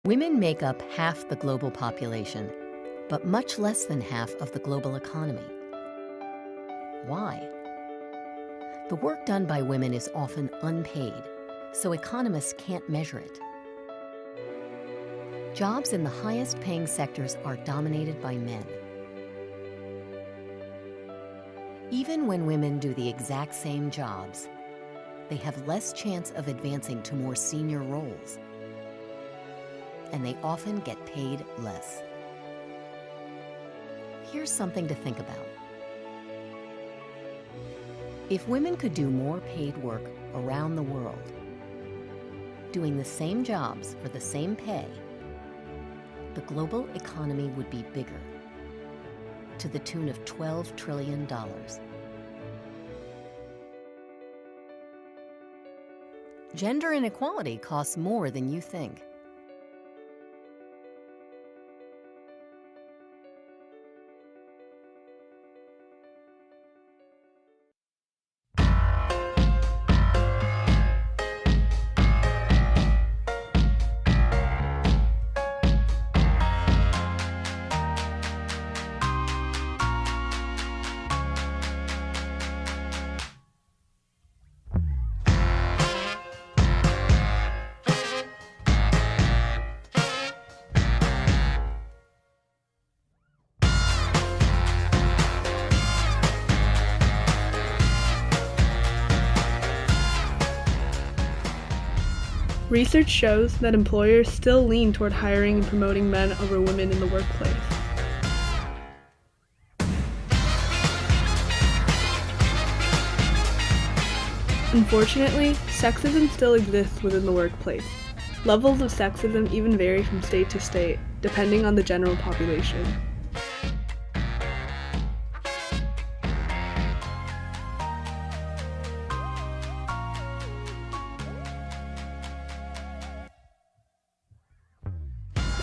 Women make up half the global population, but much less than half of the global economy. Why? The work done by women is often unpaid, so economists can't measure it. Jobs in the highest paying sectors are dominated by men. Even when women do the exact same jobs, they have less chance of advancing to more senior roles, and they often get paid less. Here's something to think about. If women could do more paid work around the world, doing the same jobs for the same pay, the global economy would be bigger, to the tune of $12 trillion. Gender inequality costs more than you think. Research shows that employers still lean toward hiring and promoting men over women in the workplace. Unfortunately, sexism still exists within the workplace. Levels of sexism even vary from state to state, depending on the general population.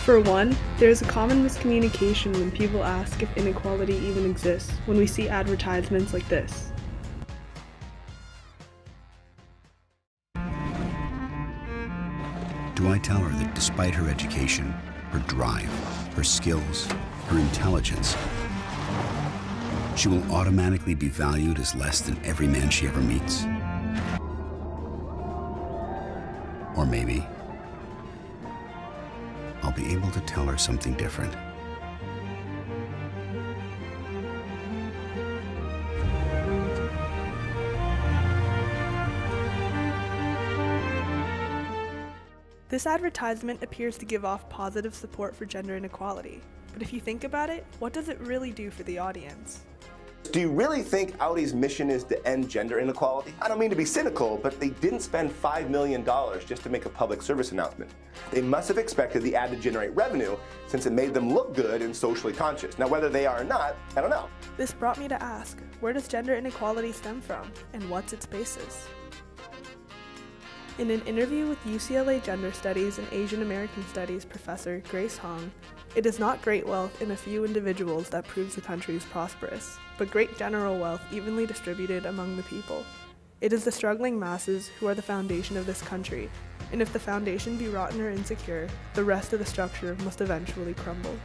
For one, there is a common miscommunication when people ask if inequality even exists when we see advertisements like this. Do I tell her that despite her education, her drive, her skills, her intelligence, she will automatically be valued as less than every man she ever meets? Or maybe I'll be able to tell her something different. This advertisement appears to give off positive support for gender inequality, but if you think about it, what does it really do for the audience? Do you really think Audi's mission is to end gender inequality? I don't mean to be cynical, but they didn't spend $5 million just to make a public service announcement. They must have expected the ad to generate revenue since it made them look good and socially conscious. Now, whether they are or not, I don't know. This brought me to ask, where does gender inequality stem from, and what's its basis? In an interview with UCLA Gender Studies and Asian American Studies professor Grace Hong, it is not great wealth in a few individuals that proves the country is prosperous, but great general wealth evenly distributed among the people. It is the struggling masses who are the foundation of this country, and if the foundation be rotten or insecure, the rest of the structure must eventually crumble.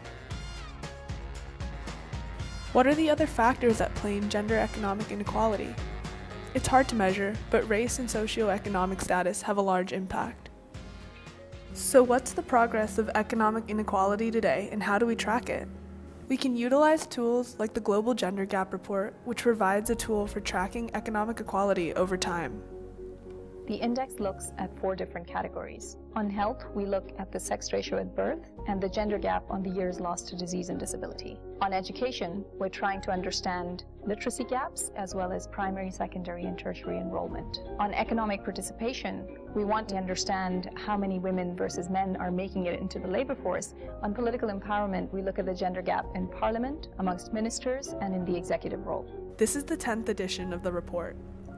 What are the other factors at play in gender economic inequality? It's hard to measure, but race and socioeconomic status have a large impact. So what's the progress of economic inequality today, and how do we track it? We can utilize tools like the Global Gender Gap Report, which provides a tool for tracking economic equality over time. The index looks at 4 different categories. On health, we look at the sex ratio at birth and the gender gap on the years lost to disease and disability. On education, we're trying to understand literacy gaps as well as primary, secondary, and tertiary enrollment. On economic participation, we want to understand how many women versus men are making it into the labor force. On political empowerment, we look at the gender gap in parliament, amongst ministers, and in the executive role. This is the 10th edition of the report.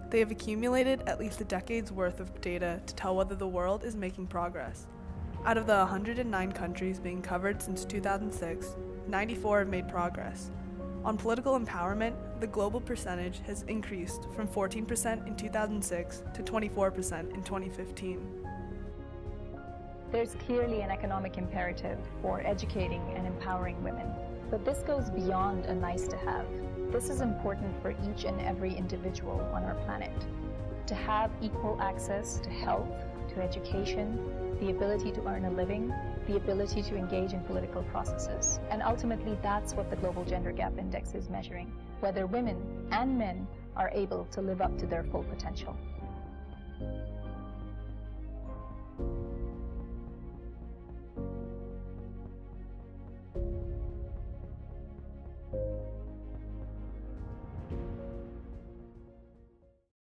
They have accumulated at least a decade's worth of data to tell whether the world is making progress. Out of the 109 countries being covered since 2006, 94 have made progress. On political empowerment, the global percentage has increased from 14% in 2006 to 24% in 2015. There's clearly an economic imperative for educating and empowering women. But this goes beyond a nice to have. This is important for each and every individual on our planet. To have equal access to health, to education, the ability to earn a living, the ability to engage in political processes. And ultimately, that's what the Global Gender Gap Index is measuring, whether women and men are able to live up to their full potential.